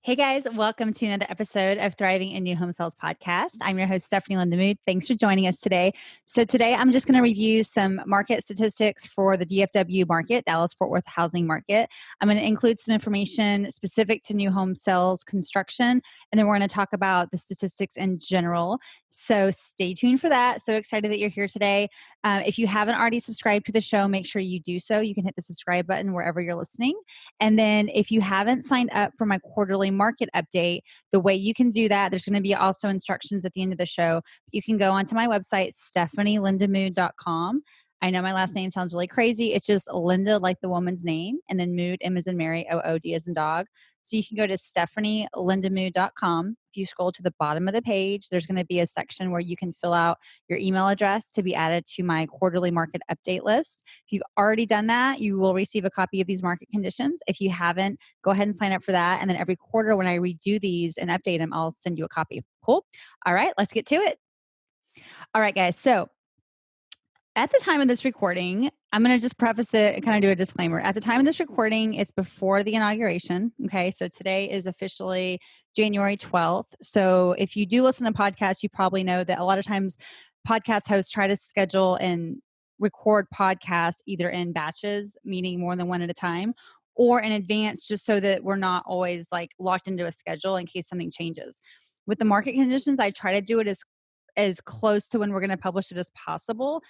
Hey guys, welcome to another episode of Thriving in New Home Sales podcast. I'm your host, Stephanie Lindamood. Thanks for joining us today. So today I'm just going to review some market statistics for the DFW market, Dallas-Fort Worth housing market. I'm going to include some information specific to new home sales construction, and then we're going to talk about the statistics in general. So stay tuned for that. So excited that you're here today. If you haven't already subscribed to the show, make sure you do so. You can hit the subscribe button wherever you're listening. And then if you haven't signed up for my quarterly market update, the way you can do that, there's going to be also instructions at the end of the show. You can go onto my website, stephanielindamood.com. I know my last name sounds really crazy. It's just Linda, like the woman's name, and then Mood, M as in Mary, O-O-D as in dog. So you can go to stephanielindamood.com. If you scroll to the bottom of the page, there's going to be a section where you can fill out your email address to be added to my quarterly market update list. If you've already done that, you will receive a copy of these market conditions. If you haven't, go ahead and sign up for that. And then every quarter when I redo these and update them, I'll send you a copy. Cool. All right, let's get to it. All right, guys. So at the time of this recording, I'm going to just preface it and kind of do a disclaimer. At the time of this recording, it's before the inauguration. Okay. So today is officially January 12th. So if you do listen to podcasts, you probably know that a lot of times podcast hosts try to schedule and record podcasts either in batches, meaning more than one at a time, or in advance, just so that we're not always like locked into a schedule in case something changes. With the market conditions, I try to do it as close to when we're going to publish it as possible.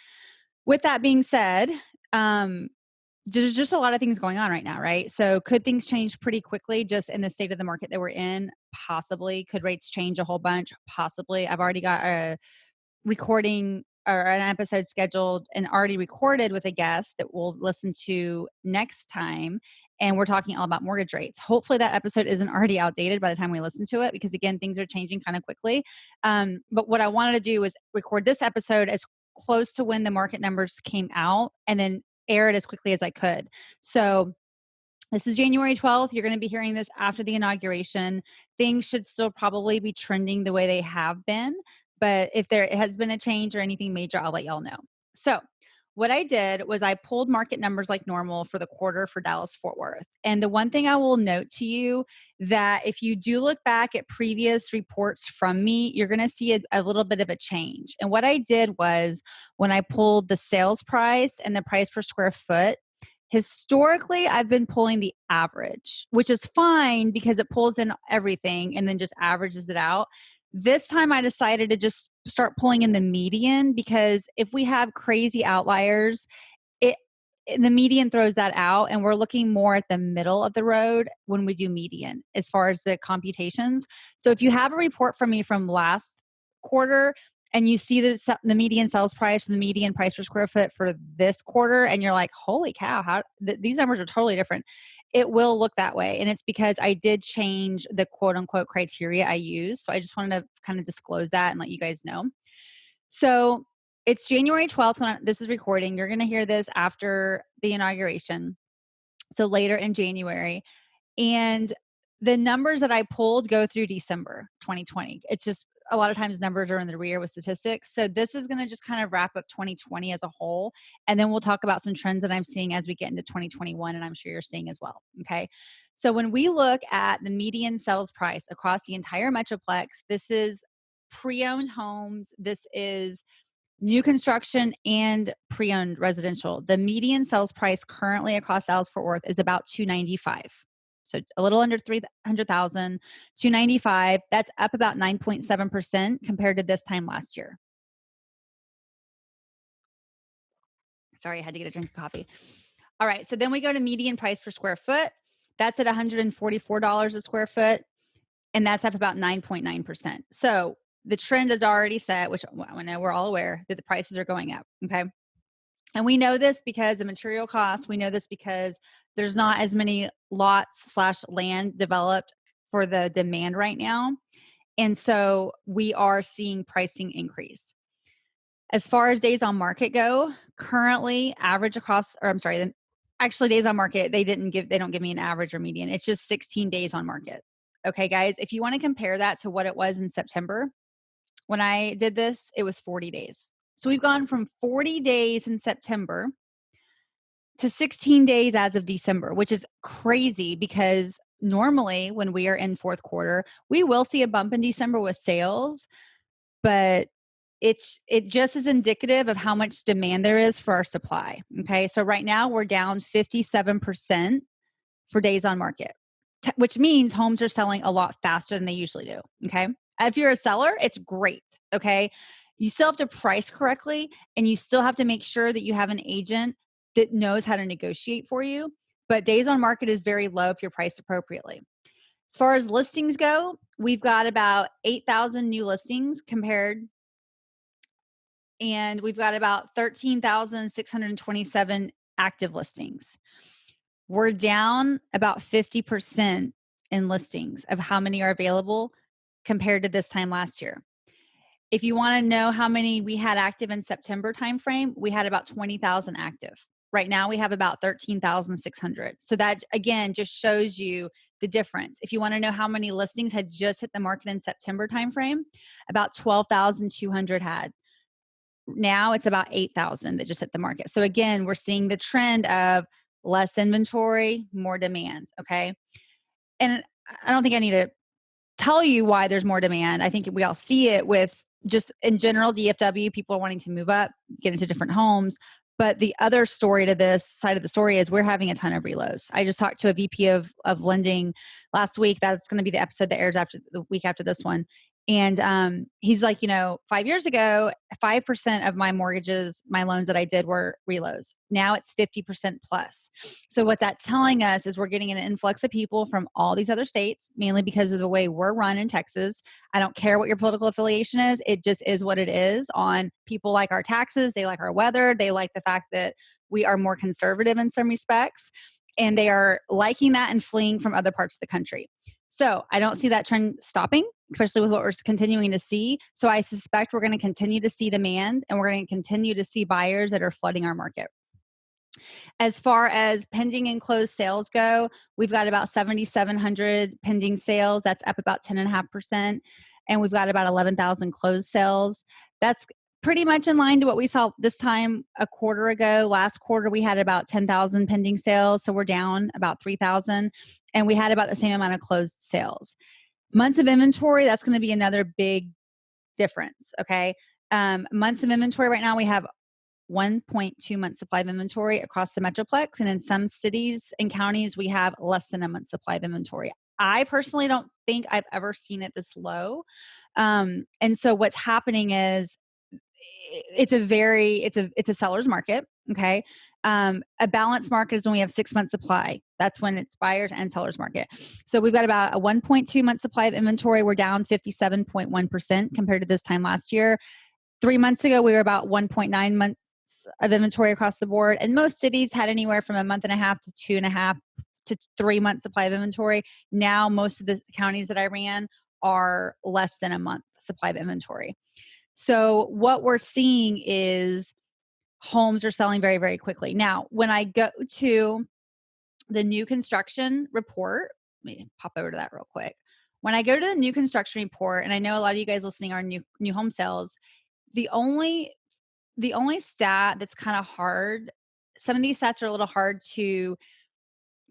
With that being said, there's just a lot of things going on right now, right? So could things change pretty quickly just in the state of the market that we're in? Possibly. Could rates change a whole bunch? Possibly. I've already got a recording or an episode scheduled and already recorded with a guest that we'll listen to next time. And we're talking all about mortgage rates. Hopefully that episode isn't already outdated by the time we listen to it, because again, things are changing kind of quickly. But what I wanted to do was record this episode as close to when the market numbers came out and then air it as quickly as I could. So this is January 12th. You're going to be hearing this after the inauguration. Things should still probably be trending the way they have been. But if there has been a change or anything major, I'll let y'all know. So what I did was I pulled market numbers like normal for the quarter for Dallas-Fort Worth. And the one thing I will note to you that if you do look back at previous reports from me, you're going to see a little bit of a change. And what I did was when I pulled the sales price and the price per square foot, historically, I've been pulling the average, which is fine because it pulls in everything and then just averages it out. This time I decided to just start pulling in the median, because if we have crazy outliers, it the median throws that out, and we're looking more at the middle of the road when we do median as far as the computations. So if you have a report from me from last quarter and you see the median sales price and the median price per square foot for this quarter, and you're like, holy cow, these numbers are totally different. It will look that way. And it's because I did change the quote unquote criteria I use. So I just wanted to kind of disclose that and let you guys know. So it's January 12th when this is recording. You're going to hear this after the inauguration. So later in January. And the numbers that I pulled go through December 2020. It's just a lot of times numbers are in the rear with statistics. So this is going to just kind of wrap up 2020 as a whole. And then we'll talk about some trends that I'm seeing as we get into 2021. And I'm sure you're seeing as well. Okay. So when we look at the median sales price across the entire Metroplex, this is pre-owned homes. This is new construction and pre-owned residential. The median sales price currently across Dallas-Fort Worth is about $295,000. So a little under $300,000, $295,000. That's up about 9.7% compared to this time last year. Sorry, I had to get a drink of coffee. All right, so then we go to median price per square foot. That's at $144 a square foot, and that's up about 9.9%. So the trend is already set, which I know we're all aware that the prices are going up. Okay. And we know this because of material costs. We know this because there's not as many lots/land developed for the demand right now. And so we are seeing pricing increase. As far as days on market go, currently average across, or I'm sorry, actually days on market, they don't give me an average or median. It's just 16 days on market. Okay, guys, if you want to compare that to what it was in September, when I did this, it was 40 days. So we've gone from 40 days in September to 16 days as of December, which is crazy because normally when we are in fourth quarter, we will see a bump in December with sales, but it just is indicative of how much demand there is for our supply. Okay. So right now we're down 57% for days on market, which means homes are selling a lot faster than they usually do. Okay. If you're a seller, it's great. Okay. You still have to price correctly, and you still have to make sure that you have an agent that knows how to negotiate for you. But days on market is very low if you're priced appropriately. As far as listings go, we've got about 8,000 new listings compared, and we've got about 13,627 active listings. We're down about 50% in listings of how many are available compared to this time last year. If you want to know how many we had active in September timeframe, we had about 20,000 active. Right now we have about 13,600. So that again just shows you the difference. If you want to know how many listings had just hit the market in September timeframe, about 12,200 had. Now it's about 8,000 that just hit the market. So again, we're seeing the trend of less inventory, more demand. Okay. And I don't think I need to tell you why there's more demand. I think we all see it with just in general, DFW, people are wanting to move up, get into different homes. But the other story to this side of the story is we're having a ton of reloads. I just talked to a VP of lending last week. That's going to be the episode that airs after the week after this one. And he's like, 5 years ago, 5% of my mortgages, my loans that I did were reloads. Now it's 50% plus. So what that's telling us is we're getting an influx of people from all these other states, mainly because of the way we're run in Texas. I don't care what your political affiliation is. It just is what it is. On people like our taxes. They like our weather. They like the fact that we are more conservative in some respects. And they are liking that and fleeing from other parts of the country. So I don't see that trend stopping, especially with what we're continuing to see. So I suspect we're going to continue to see demand, and we're going to continue to see buyers that are flooding our market. As far as pending and closed sales go, we've got about 7,700 pending sales. That's up about 10.5%. And we've got about 11,000 closed sales. That's pretty much in line to what we saw this time a quarter ago. Last quarter, we had about 10,000 pending sales. So we're down about 3,000. And we had about the same amount of closed sales. Months of inventory, that's going to be another big difference. Okay. Months of inventory right now, we have 1.2 months supply of inventory across the Metroplex. And in some cities and counties, we have less than a month supply of inventory. I personally don't think I've ever seen it this low. And so what's happening is it's a seller's market. Okay. A balanced market is when we have 6 months supply. That's when it's buyers and sellers market. So we've got about a 1.2 month supply of inventory. We're down 57.1% compared to this time last year. 3 months ago, we were about 1.9 months of inventory across the board. And most cities had anywhere from a month and a half to 2.5 to 3 months supply of inventory. Now, most of the counties that I ran are less than a month supply of inventory. So what we're seeing is homes are selling very, very quickly. Now, when I go to the new construction report, let me pop over to that real quick. When I go to the new construction report, and I know a lot of you guys listening are new home sales, the only stat that's kind of hard, some of these stats are a little hard to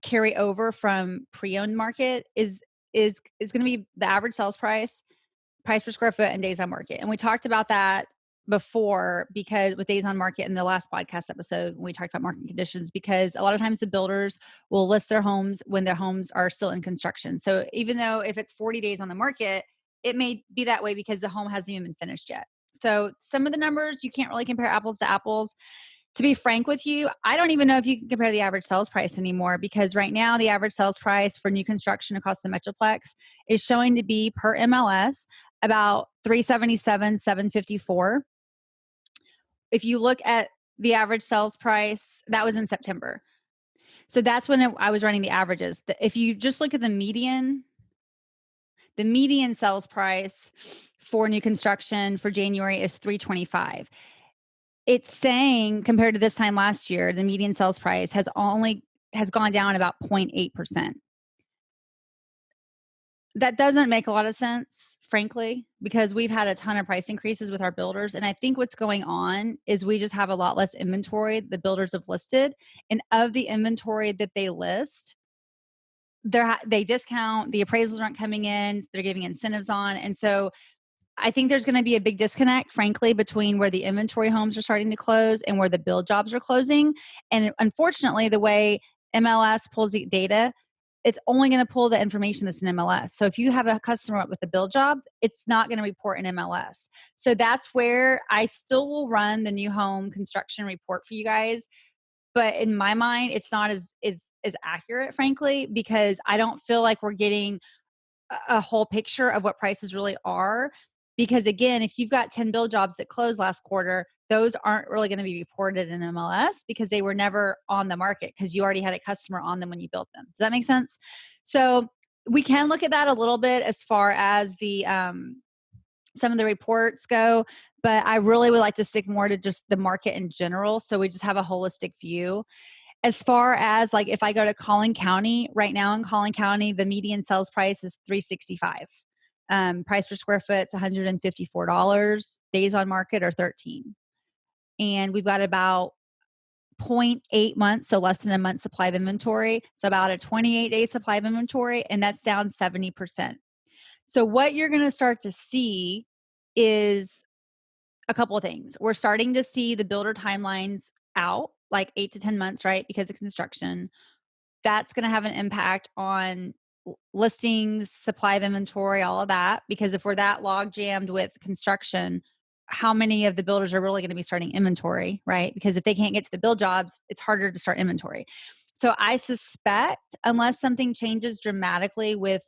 carry over from pre-owned market is going to be the average sales price per square foot, and days on market. And we talked about that before, because with days on market in the last podcast episode, when we talked about market conditions, because a lot of times the builders will list their homes when their homes are still in construction. So even though if it's 40 days on the market, it may be that way because the home hasn't even been finished yet. So some of the numbers, you can't really compare apples to apples. To be frank with you, I don't even know if you can compare the average sales price anymore, because right now the average sales price for new construction across the Metroplex is showing to be per MLS about $377,000, $754,000. If you look at the average sales price, that was in September. So that's when I was running the averages. If you just look at the median sales price for new construction for January is $325,000. It's saying compared to this time last year, the median sales price has gone down about 0.8%. That doesn't make a lot of sense, frankly, because we've had a ton of price increases with our builders. And I think what's going on is we just have a lot less inventory the builders have listed. And of the inventory that they list, they discount, the appraisals aren't coming in, they're giving incentives on. And so I think there's going to be a big disconnect, frankly, between where the inventory homes are starting to close and where the build jobs are closing. And unfortunately, the way MLS pulls the data, it's only going to pull the information that's in MLS. So if you have a customer with a build job, it's not going to report in MLS. So that's where I still will run the new home construction report for you guys. But in my mind, it's not as accurate, frankly, because I don't feel like we're getting a whole picture of what prices really are. Because again, if you've got 10 build jobs that closed last quarter, those aren't really going to be reported in MLS because they were never on the market because you already had a customer on them when you built them. Does that make sense? So we can look at that a little bit as far as the some of the reports go, but I really would like to stick more to just the market in general. So we just have a holistic view. As far as like if I go to Collin County right now, in Collin County, the median sales price is $365. Price per square foot is $154. Days on market are 13. And we've got about zero point 0.8 months, so less than a month supply of inventory. So about a 28-day supply of inventory, and that's down 70%. So what you're going to start to see is a couple of things. We're starting to see the builder timelines out like 8 to 10 months, right? Because of construction. That's going to have an impact on listings, supply of inventory, all of that. Because if we're that log jammed with construction, how many of the builders are really going to be starting inventory, right? Because if they can't get to the build jobs, it's harder to start inventory. So I suspect, unless something changes dramatically with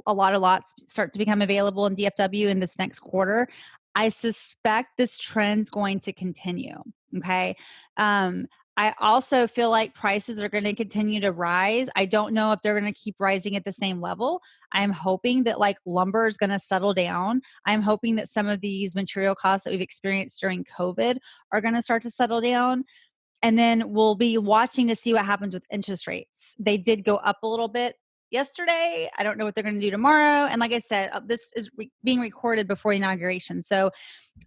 a lot of lots start to become available in DFW in this next quarter, I suspect this trend's going to continue. Okay. I also feel like prices are going to continue to rise. I don't know if they're going to keep rising at the same level. I'm hoping that like lumber is going to settle down. I'm hoping that some of these material costs that we've experienced during COVID are going to start to settle down. And then we'll be watching to see what happens with interest rates. They did go up a little bit yesterday. I don't know what they're going to do tomorrow. And like I said, this is being recorded before inauguration. So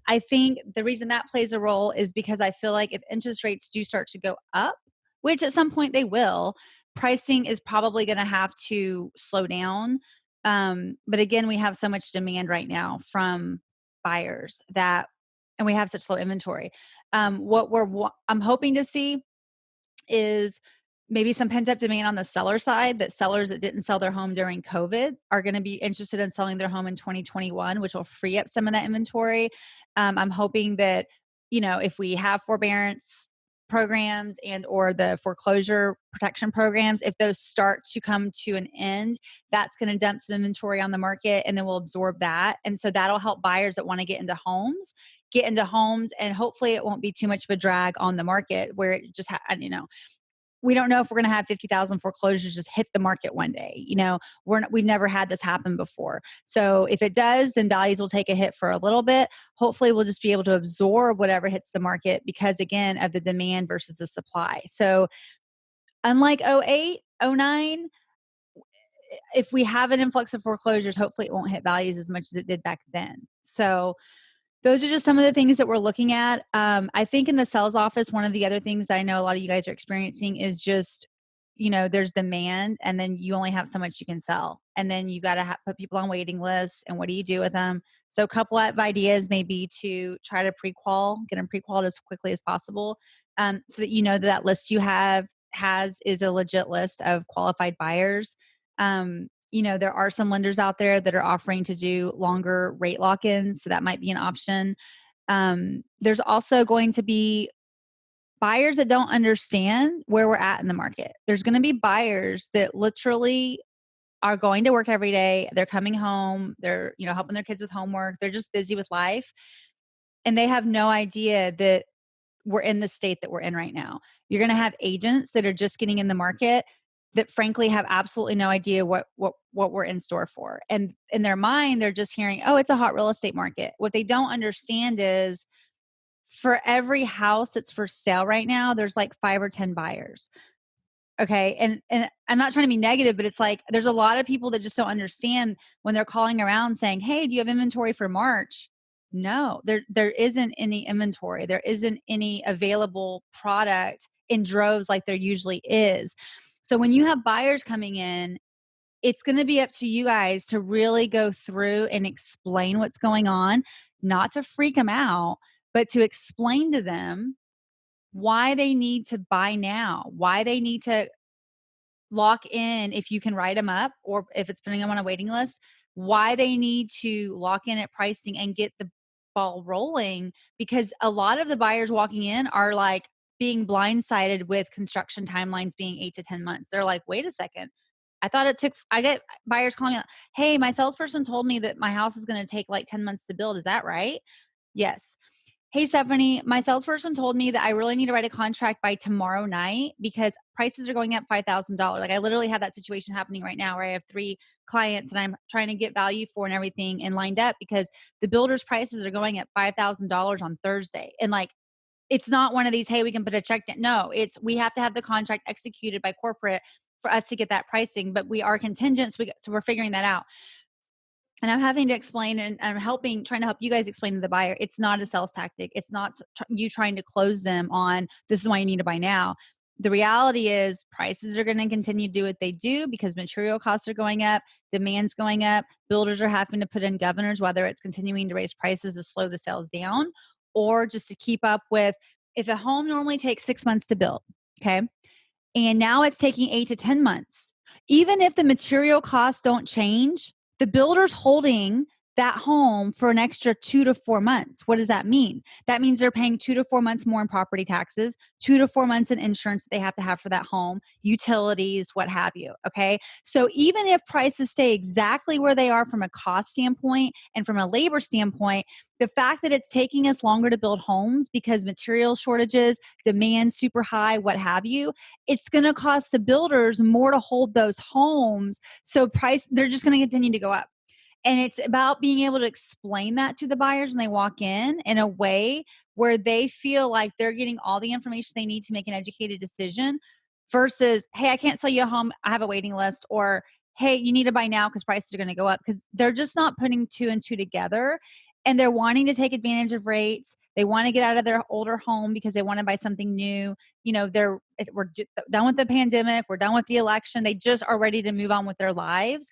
I think the reason that plays a role is because I feel like if interest rates do start to go up, which at some point they will, pricing is probably going to have to slow down. But again, we have so much demand right now from buyers and we have such low inventory. I'm hoping to see is maybe some pent up demand on the seller side, that sellers that didn't sell their home during COVID are going to be interested in selling their home in 2021, which will free up some of that inventory. I'm hoping that, if we have forbearance programs and or the foreclosure protection programs, if those start to come to an end, that's going to dump some inventory on the market and then we'll absorb that. And so that'll help buyers that want to get into homes, and hopefully it won't be too much of a drag on the market where it just we don't know if we're going to have 50,000 foreclosures just hit the market one day. We've never had this happen before. So if it does, then values will take a hit for a little bit. Hopefully we'll just be able to absorb whatever hits the market because again of the demand versus the supply. So unlike 08, 09, if we have an influx of foreclosures, hopefully it won't hit values as much as it did back then. So those are just some of the things that we're looking at. I think in the sales office, one of the other things that I know a lot of you guys are experiencing is just, there's demand and then you only have so much you can sell. And then you got to put people on waiting lists. And what do you do with them? So a couple of ideas may be to try to get them pre-qualified as quickly as possible, so that that list you is a legit list of qualified buyers. There are some lenders out there that are offering to do longer rate lock-ins, so that might be an option. There's also going to be buyers that don't understand where we're at in the market. There's going to be buyers that literally are going to work every day. They're coming home. They're, helping their kids with homework. They're just busy with life. And they have no idea that we're in the state that we're in right now. You're going to have agents that are just getting in the market that frankly have absolutely no idea what we're in store for. And in their mind, they're just hearing, oh, it's a hot real estate market. What they don't understand is for every house that's for sale right now, there's like 5 or 10 buyers. Okay. And I'm not trying to be negative, but it's like, there's a lot of people that just don't understand when they're calling around saying, hey, do you have inventory for March? No, there isn't any inventory. There isn't any available product in droves like there usually is. So when you have buyers coming in, it's going to be up to you guys to really go through and explain what's going on, not to freak them out, but to explain to them why they need to buy now, why they need to lock in if you can write them up or if it's putting them on a waiting list, why they need to lock in at pricing and get the ball rolling, because a lot of the buyers walking in are like being blindsided with construction timelines being 8 to 10 months. They're like, "Wait a second. I get buyers calling me, "Hey, my salesperson told me that my house is going to take like 10 months to build. Is that right?" Yes. "Hey, Stephanie, my salesperson told me that I really need to write a contract by tomorrow night because prices are going up $5,000. Like I literally have that situation happening right now where I have 3 clients and I'm trying to get value for and everything and lined up because the builder's prices are going up $5,000 on Thursday. And like, it's not one of these, hey, we can put a check down. No, it's, we have to have the contract executed by corporate for us to get that pricing, but we are contingent. So we're figuring that out. And I'm having to explain, and I'm trying to help you guys explain to the buyer, it's not a sales tactic. It's not you trying to close them on this is why you need to buy now. The reality is prices are going to continue to do what they do because material costs are going up, demand's going up, builders are having to put in governors, whether it's continuing to raise prices to slow the sales down or just to keep up with, if a home normally takes 6 months to build, okay? And now it's taking 8 to 10 months. Even if the material costs don't change, the builder's holding that home for an extra 2 to 4 months. What does that mean? That means they're paying 2 to 4 months more in property taxes, 2 to 4 months in insurance that they have for that home, utilities, what have you. Okay. So even if prices stay exactly where they are from a cost standpoint and from a labor standpoint, the fact that it's taking us longer to build homes because material shortages, demand super high, what have you, it's going to cost the builders more to hold those homes. So they're just going to continue to go up. And it's about being able to explain that to the buyers when they walk in a way where they feel like they're getting all the information they need to make an educated decision versus, hey, I can't sell you a home. I have a waiting list. Or, hey, you need to buy now because prices are going to go up, because they're just not putting 2 and 2 together. And they're wanting to take advantage of rates. They want to get out of their older home because they want to buy something new. You know, we're done with the pandemic. We're done with the election. They just are ready to move on with their lives.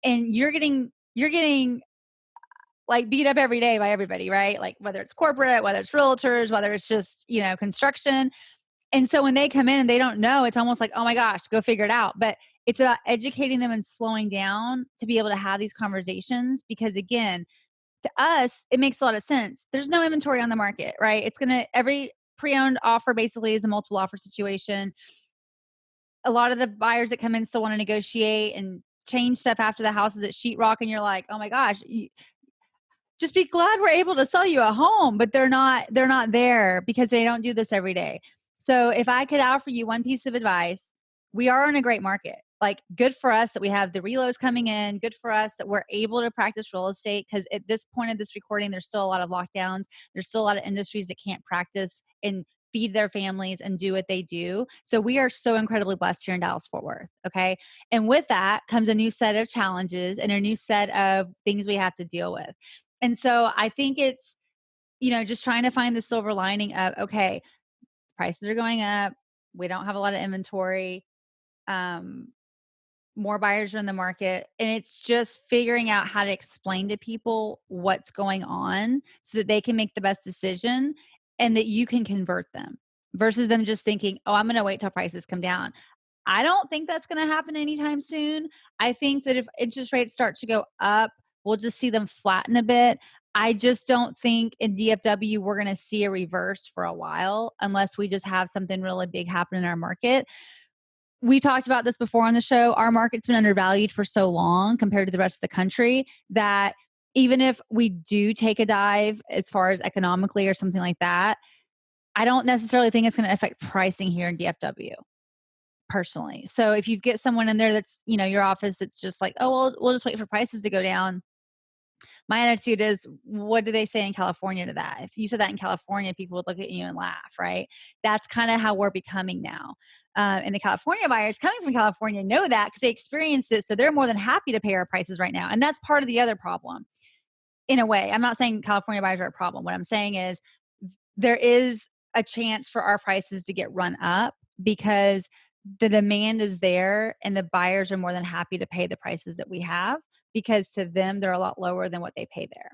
And you're getting like beat up every day by everybody, right? Like whether it's corporate, whether it's realtors, whether it's just, construction. And so when they come in and they don't know, it's almost like, oh my gosh, go figure it out. But it's about educating them and slowing down to be able to have these conversations. Because again, to us, it makes a lot of sense. There's no inventory on the market, right? Every pre-owned offer basically is a multiple offer situation. A lot of the buyers that come in still want to negotiate and change stuff after the house is at sheetrock. And you're like, oh my gosh, just be glad we're able to sell you a home, but they're not there because they don't do this every day. So if I could offer you one piece of advice, we are in a great market. Like, good for us that we have the reloads coming in, good for us that we're able to practice real estate, because at this point of this recording, there's still a lot of lockdowns. There's still a lot of industries that can't practice and feed their families and do what they do. So we are so incredibly blessed here in Dallas Fort Worth. Okay. And with that comes a new set of challenges and a new set of things we have to deal with. And so I think it's, just trying to find the silver lining of, okay, prices are going up. We don't have a lot of inventory. Um, More buyers are in the market. And it's just figuring out how to explain to people what's going on so that they can make the best decision and that you can convert them versus them just thinking, oh, I'm going to wait till prices come down. I don't think that's going to happen anytime soon. I think that if interest rates start to go up, we'll just see them flatten a bit. I just don't think in DFW we're going to see a reverse for a while unless we just have something really big happen in our market. We talked about this before on the show. Our market's been undervalued for so long compared to the rest of the country that even if we do take a dive as far as economically or something like that, I don't necessarily think it's going to affect pricing here in DFW personally. So if you get someone in there that's, your office that's just like, oh, well, we'll just wait for prices to go down. My attitude is, what do they say in California to that? If you said that in California, people would look at you and laugh, right? That's kind of how we're becoming now. And the California buyers coming from California know that because they experienced it. So they're more than happy to pay our prices right now. And that's part of the other problem. In a way, I'm not saying California buyers are a problem. What I'm saying is there is a chance for our prices to get run up because the demand is there and the buyers are more than happy to pay the prices that we have because to them they're a lot lower than what they pay there.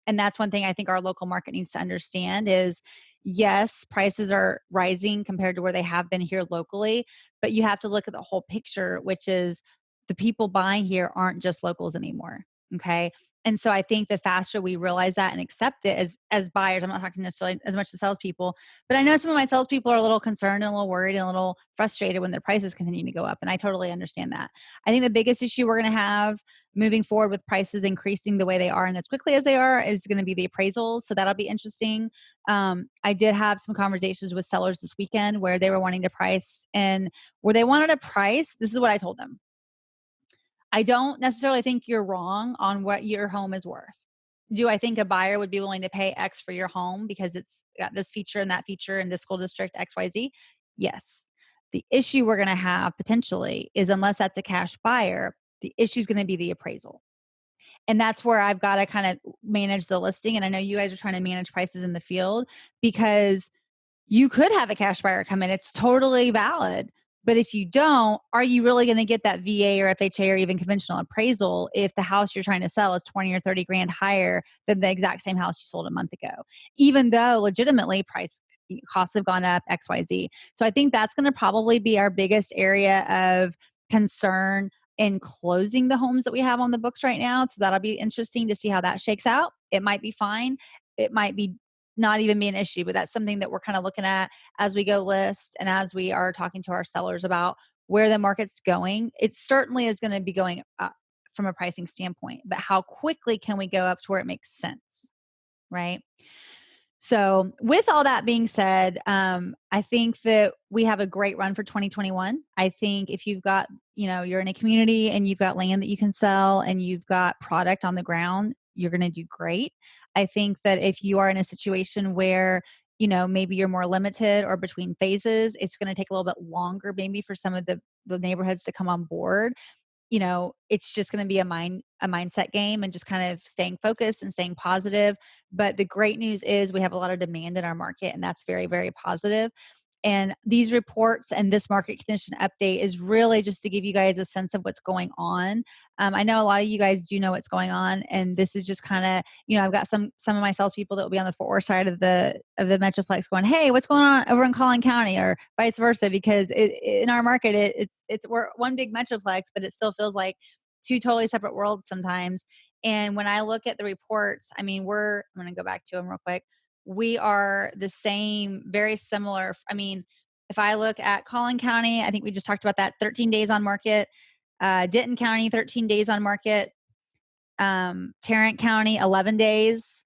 And that's one thing I think our local market needs to understand is yes, prices are rising compared to where they have been here locally, but you have to look at the whole picture, which is the people buying here aren't just locals anymore. Okay. And so I think the faster we realize that and accept it as buyers, I'm not talking necessarily as much to salespeople, but I know some of my salespeople are a little concerned and a little worried and a little frustrated when their prices continue to go up. And I totally understand that. I think the biggest issue we're going to have moving forward with prices increasing the way they are and as quickly as they are is going to be the appraisals. So that'll be interesting. I did have some conversations with sellers this weekend where they were wanting to price and where they wanted a price. This is what I told them. I don't necessarily think you're wrong on what your home is worth. Do I think a buyer would be willing to pay X for your home because it's got this feature and that feature in this school district XYZ? Yes. The issue we're going to have potentially is unless that's a cash buyer, the issue is going to be the appraisal. And that's where I've got to kind of manage the listing. And I know you guys are trying to manage prices in the field because you could have a cash buyer come in. It's totally valid. But if you don't, are you really going to get that VA or FHA or even conventional appraisal if the house you're trying to sell is 20 or 30 grand higher than the exact same house you sold a month ago? Even though legitimately price costs have gone up XYZ. So I think that's going to probably be our biggest area of concern in closing the homes that we have on the books right now. So that'll be interesting to see how that shakes out. It might be fine. It might be not even be an issue, but that's something that we're kind of looking at as we go list and as we are talking to our sellers about where the market's going. It certainly is going to be going up from a pricing standpoint, but how quickly can we go up to where it makes sense? Right. So, with all that being said, I think that we have a great run for 2021. I think if you've got, you're in a community and you've got land that you can sell and you've got product on the ground, you're going to do great. I think that if you are in a situation where, maybe you're more limited or between phases, it's going to take a little bit longer, maybe for some of the neighborhoods to come on board. It's just going to be a mindset game and just kind of staying focused and staying positive. But the great news is we have a lot of demand in our market, and that's very, very positive. And these reports and this market condition update is really just to give you guys a sense of what's going on. I know a lot of you guys do know what's going on, and this is just kind of, I've got some of my salespeople that will be on the Fort Worth side of the Metroplex going, "Hey, what's going on over in Collin County?" or vice versa, because in our market, it's we're one big Metroplex, but it still feels like two totally separate worlds sometimes. And when I look at the reports, I mean, I'm going to go back to them real quick. We are the same, very similar. I mean, if I look at Collin County, I think we just talked about that, 13 days on market. Denton County, 13 days on market. Tarrant County, 11 days,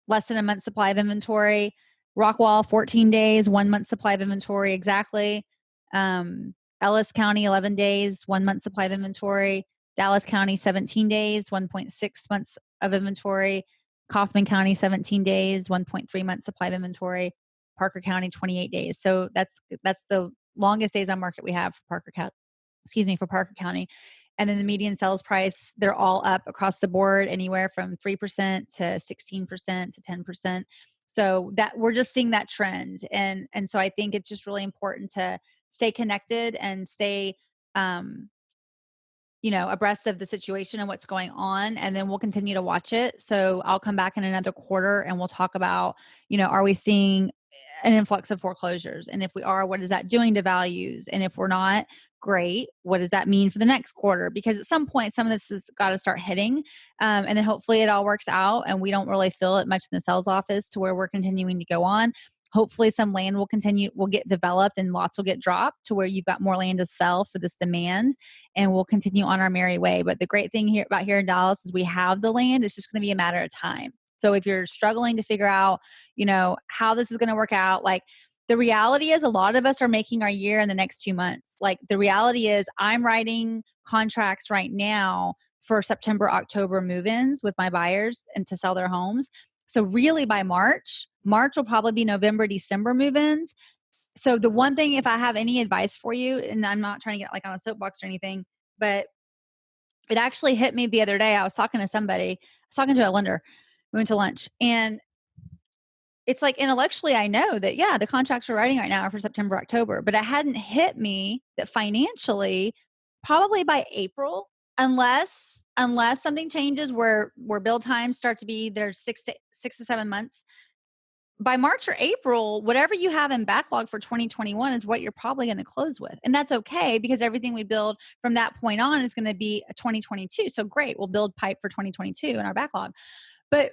less than a month supply of inventory. Rockwall, 14 days, 1 month supply of inventory exactly. Ellis County, 11 days, 1 month supply of inventory. Dallas County, 17 days, 1.6 months of inventory. Kaufman County, 17 days, 1.3 months supply of inventory. Parker County, 28 days. So that's the longest days on market we have for Parker County. And then the median sales price, they're all up across the board, anywhere from 3% to 16% to 10%. So that we're just seeing that trend. And so I think it's just really important to stay connected and stay abreast of the situation and what's going on. And then we'll continue to watch it. So I'll come back in another quarter and we'll talk about, are we seeing an influx of foreclosures? And if we are, what is that doing to values? And if we're not, great. What does that mean for the next quarter? Because at some point, some of this has got to start hitting. And then hopefully it all works out and we don't really feel it much in the sales office to where we're continuing to go on. Hopefully some land will get developed and lots will get dropped to where you've got more land to sell for this demand, and we'll continue on our merry way. But the great thing here in Dallas is we have the land. It's just going to be a matter of time. So if you're struggling to figure out, how this is going to work out, like the reality is a lot of us are making our year in the next 2 months. Like the reality is I'm writing contracts right now for September, October move-ins with my buyers and to sell their homes. So really by March will probably be November, December move-ins. So the one thing, if I have any advice for you, and I'm not trying to get like on a soapbox or anything, but it actually hit me the other day. I was talking to a lender. We went to lunch and it's like intellectually, I know that, yeah, the contracts we're writing right now are for September, October, but it hadn't hit me that financially, probably by April, unless something changes where build times start to be there's 6 to 7 months. By March or April, whatever you have in backlog for 2021 is what you're probably going to close with. And that's okay because everything we build from that point on is going to be a 2022. So great, we'll build pipe for 2022 in our backlog. But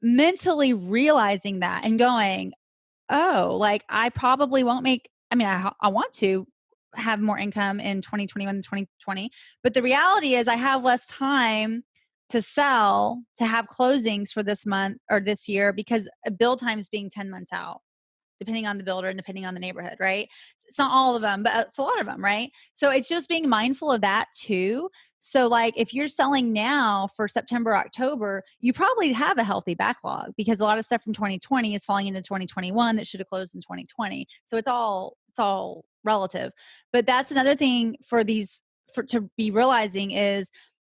mentally realizing that and going, oh, like I probably won't make, I mean, I want to have more income in 2021 than 2020. But the reality is I have less time to sell, to have closings for this month or this year because a build time is being 10 months out, depending on the builder and depending on the neighborhood, right? It's not all of them, but it's a lot of them, right? So it's just being mindful of that too. So like if you're selling now for September, October, you probably have a healthy backlog because a lot of stuff from 2020 is falling into 2021 that should have closed in 2020. So it's all relative. But that's another thing for to be realizing is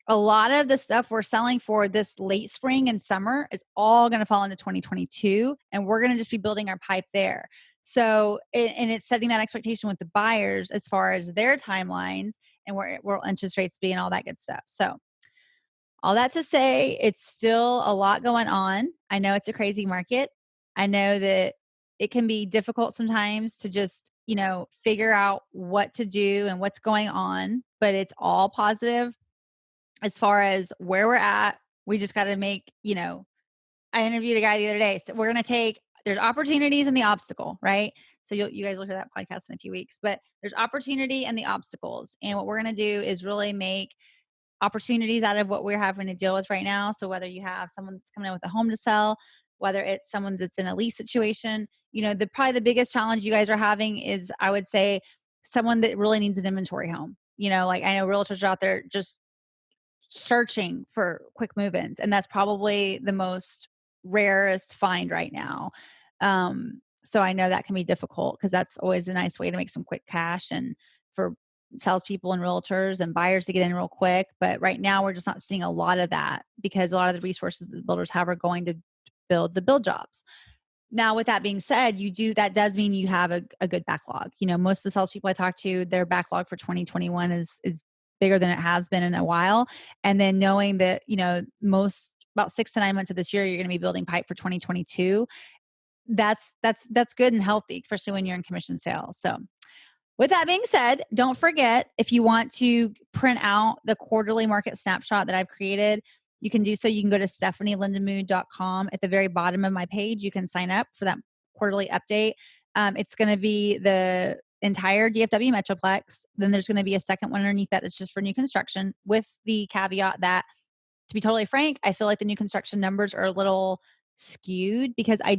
a lot of the stuff we're selling for this late spring and summer is all going to fall into 2022 and we're going to just be building our pipe there. So, and it's setting that expectation with the buyers as far as their timelines and where will interest rates be and all that good stuff. So, all that to say, it's still a lot going on. I know it's a crazy market. I know that it can be difficult sometimes to just, figure out what to do and what's going on, but it's all positive as far as where we're at. We just got to I interviewed a guy the other day. So we're going to there's opportunities and the obstacle, right? So you guys will hear that podcast in a few weeks, but there's opportunity and the obstacles. And what we're going to do is really make opportunities out of what we're having to deal with right now. So whether you have someone that's coming in with a home to sell, whether it's someone that's in a lease situation, probably the biggest challenge you guys are having is, I would say, someone that really needs an inventory home. Like I know realtors are out there just searching for quick move-ins, and that's probably the most rarest find right now. So I know that can be difficult because that's always a nice way to make some quick cash and for salespeople and realtors and buyers to get in real quick. But right now we're just not seeing a lot of that because a lot of the resources that builders have are going to build the build jobs. Now, with that being said, that does mean you have a good backlog. Most of the salespeople I talk to, their backlog for 2021 is bigger than it has been in a while. And then knowing that, most about 6 to 9 months of this year, you're going to be building pipe for 2022. That's good and healthy, especially when you're in commission sales. So with that being said, don't forget, if you want to print out the quarterly market snapshot that I've created, you can do so. You can go to stephanielindamood.com. At the very bottom of my page, you can sign up for that quarterly update. It's going to be the entire DFW Metroplex. Then there's going to be a second one underneath that's just for new construction, with the caveat that, to be totally frank, I feel like the new construction numbers are a little skewed because I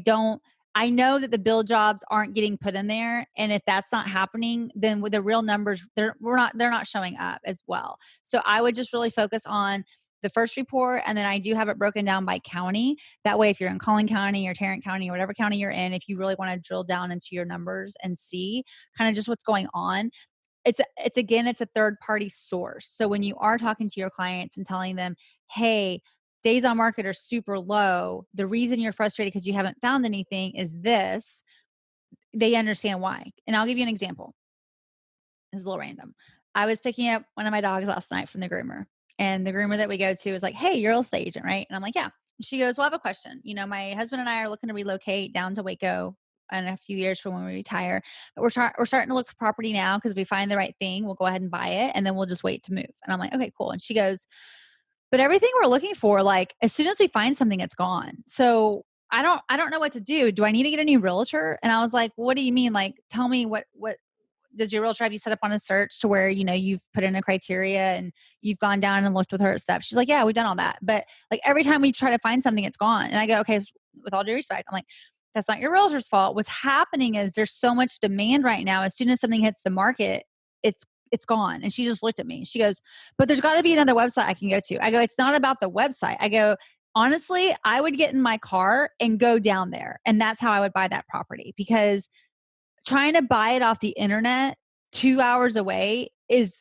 know that the build jobs aren't getting put in there. And if that's not happening, then with the real numbers, they're not showing up as well. So I would just really focus on the first report. And then I do have it broken down by county. That way, if you're in Collin County or Tarrant County or whatever county you're in, if you really want to drill down into your numbers and see kind of just what's going on, it's a third party source. So when you are talking to your clients and telling them, hey, days on market are super low, the reason you're frustrated because you haven't found anything is this, they understand why. And I'll give you an example. It's a little random. I was picking up one of my dogs last night from the groomer, and the groomer that we go to is like, hey, you're a real estate agent, right? And I'm like, yeah. She goes, well, I have a question. My husband and I are looking to relocate down to Waco in a few years from when we retire. But we're starting to look for property now because if we find the right thing, we'll go ahead and buy it, and then we'll just wait to move. And I'm like, okay, cool. And she goes, but everything we're looking for, like as soon as we find something, it's gone. So I don't know what to do. Do I need to get a new realtor? And I was like, what do you mean? Like, tell me what does your realtor have you set up on a search to where, you've put in a criteria and you've gone down and looked with her at stuff? She's like, yeah, we've done all that. But like every time we try to find something, it's gone. And I go, okay, with all due respect, I'm like, that's not your realtor's fault. What's happening is there's so much demand right now. As soon as something hits the market, it's gone. And she just looked at me. She goes, but there's got to be another website I can go to. I go, it's not about the website. I go, honestly, I would get in my car and go down there. And that's how I would buy that property, because trying to buy it off the internet 2 hours away is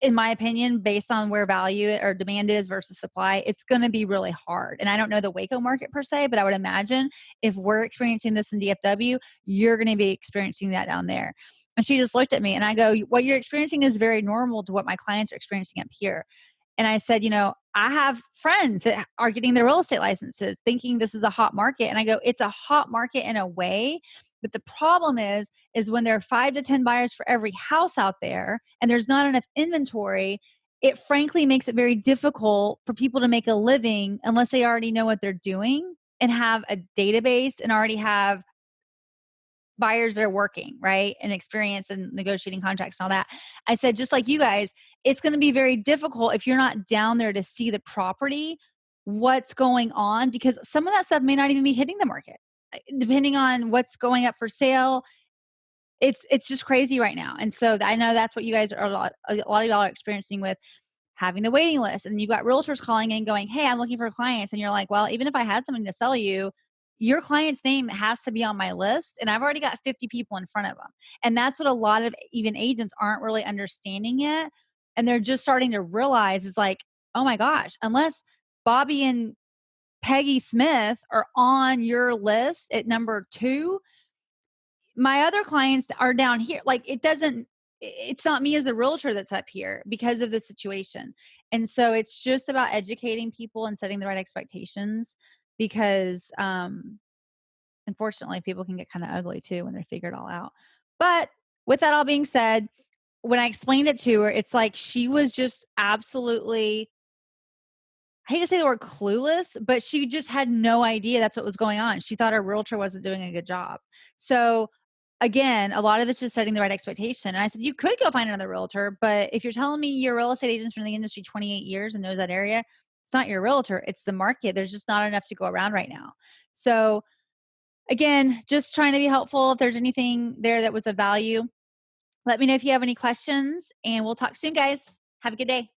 in my opinion, based on where value or demand is versus supply, it's going to be really hard. And I don't know the Waco market per se, but I would imagine if we're experiencing this in DFW, you're going to be experiencing that down there. And she just looked at me and I go, what you're experiencing is very normal to what my clients are experiencing up here. And I said, I have friends that are getting their real estate licenses thinking this is a hot market. And I go, it's a hot market in a way. But the problem is when there are 5 to 10 buyers for every house out there and there's not enough inventory, it frankly makes it very difficult for people to make a living unless they already know what they're doing and have a database and already have buyers are working, right? And experience and negotiating contracts and all that. I said, just like you guys, it's going to be very difficult if you're not down there to see the property, what's going on, because some of that stuff may not even be hitting the market. Depending on what's going up for sale, it's just crazy right now. And so I know that's what you guys are a lot of y'all are experiencing with having the waiting list, and you've got realtors calling in going, hey, I'm looking for clients. And you're like, well, even if I had something to sell you, your client's name has to be on my list. And I've already got 50 people in front of them. And that's what a lot of even agents aren't really understanding yet. And they're just starting to realize is like, oh my gosh, unless Bobby and Peggy Smith are on your list at number 2, my other clients are down here. Like it's not me as a realtor that's up here because of the situation. And so it's just about educating people and setting the right expectations because unfortunately people can get kind of ugly too when they figure it all out. But with that all being said, when I explained it to her, it's like she was just absolutely, I hate to say the word clueless, but she just had no idea that's what was going on. She thought her realtor wasn't doing a good job. So again, a lot of it's just setting the right expectation. And I said, you could go find another realtor, but if you're telling me your real estate agent's been in the industry 28 years and knows that area, it's not your realtor, it's the market. There's just not enough to go around right now. So again, just trying to be helpful. If there's anything there that was of value, let me know if you have any questions, and we'll talk soon, guys. Have a good day.